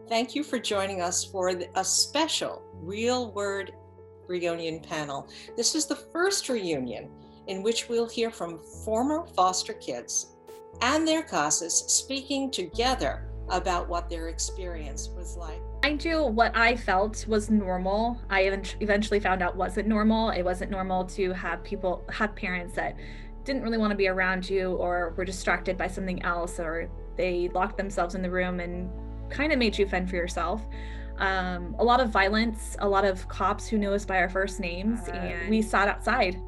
Thank you for joining us for a special Real Word reunion panel. This is the first reunion in which we'll hear from former foster kids and their CASAs speaking together about what their experience was like. Mind you, what I felt was normal, I eventually found out wasn't normal. It wasn't normal to have parents that didn't really want to be around you or were distracted by something else, or they locked themselves in the room and kind of made you fend for yourself. A lot of violence, a lot of cops who knew us by our first names, and we sat outside.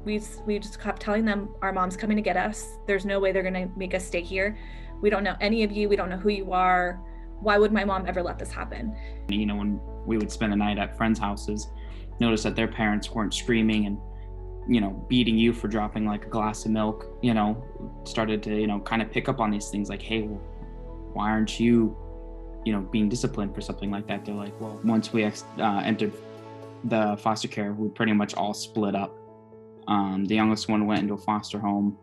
We just kept telling them, our mom's coming to get us. There's no way they're going to make us stay here. We don't know any of you. We don't know who you are. Why would my mom ever let this happen? You know, when we would spend the night at friends' houses, notice that their parents weren't screaming and, you know, beating you for dropping like a glass of milk, you know, started to, you know, kind of pick up on these things like, hey, well, why aren't you, you know, being disciplined for something like that? They're like, well, once we entered the foster care, we pretty much all split up. The youngest one went into a foster home,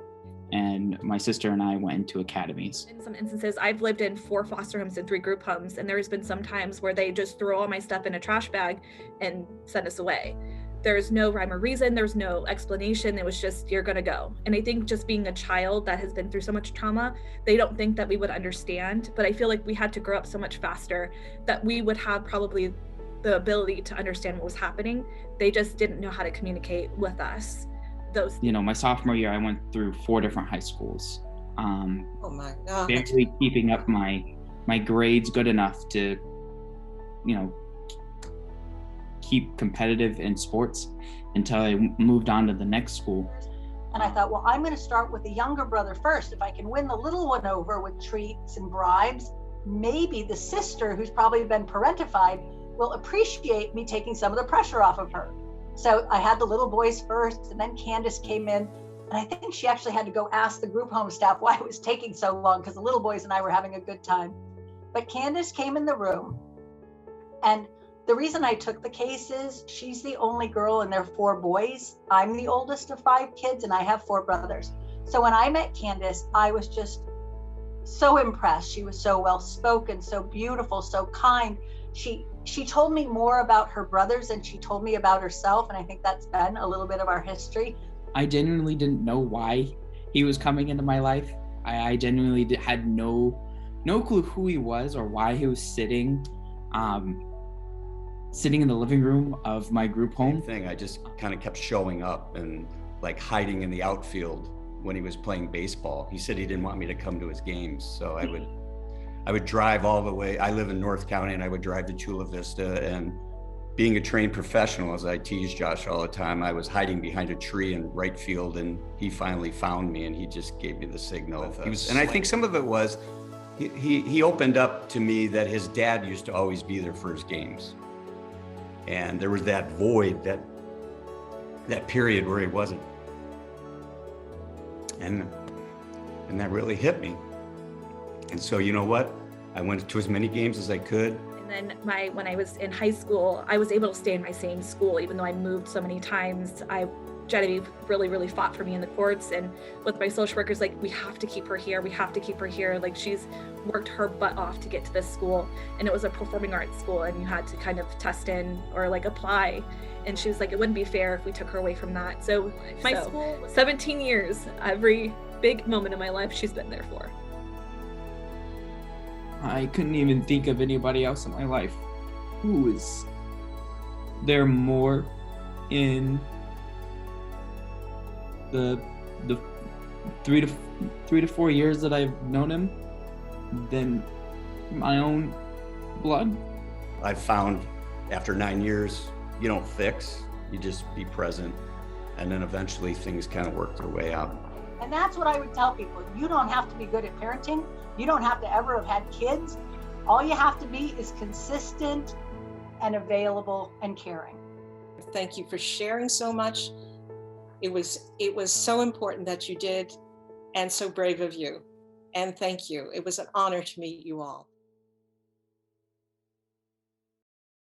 and my sister and I went into academies. In some instances, I've lived in 4 foster homes and 3 group homes, and there's been some times where they just throw all my stuff in a trash bag and send us away. There's no rhyme or reason, there's no explanation, it was just, you're gonna go. And I think just being a child that has been through so much trauma, they don't think that we would understand, but I feel like we had to grow up so much faster that we would have probably the ability to understand what was happening. They just didn't know how to communicate with us. You know, my sophomore year, I went through 4 different high schools. Oh my God. Barely keeping up my grades good enough to, you know, keep competitive in sports until I moved on to the next school. And I thought, well, I'm going to start with the younger brother first. If I can win the little one over with treats and bribes, maybe the sister, who's probably been parentified, will appreciate me taking some of the pressure off of her. So I had the little boys first, and then Candace came in, and I think she actually had to go ask the group home staff why it was taking so long, because the little boys and I were having a good time. But Candace came in the room, and the reason I took the case is she's the only girl and there are 4 boys. I'm the oldest of 5 kids, and I have 4 brothers. So when I met Candace, I was just so impressed. She was so well-spoken, so beautiful, so kind. She told me more about her brothers than she told me about herself, and I think that's been a little bit of our history. I genuinely didn't know why he was coming into my life. I genuinely had no clue who he was or why he was sitting in the living room of my group home. I just kind of kept showing up and like hiding in the outfield when he was playing baseball. He said he didn't want me to come to his games, so I would drive all the way. I live in North County, and I would drive to Chula Vista, and being a trained professional, as I tease Josh all the time, I was hiding behind a tree in right field, and he finally found me, and he just gave me the signal. And I think some of it was, he opened up to me that his dad used to always be there for his games. And there was that void, that period where he wasn't. And that really hit me. And so, you know what? I went to as many games as I could. And then when I was in high school, I was able to stay in my same school, even though I moved so many times. Genevieve really, really fought for me in the courts, and with my social workers, like, we have to keep her here. We have to keep her here. Like, she's worked her butt off to get to this school, and it was a performing arts school, and you had to kind of test in or like apply. And she was like, it wouldn't be fair if we took her away from that. So my school, 17 years, every big moment in my life, she's been there for. I couldn't even think of anybody else in my life who was there more in the 3 to 4 years that I've known him than my own blood. I've found after 9 years, you don't fix, you just be present. And then eventually things kind of work their way out. And that's what I would tell people. You don't have to be good at parenting. You don't have to ever have had kids. All you have to be is consistent and available and caring. Thank you for sharing so much. It was so important that you did, and so brave of you. And thank you. It was an honor to meet you all.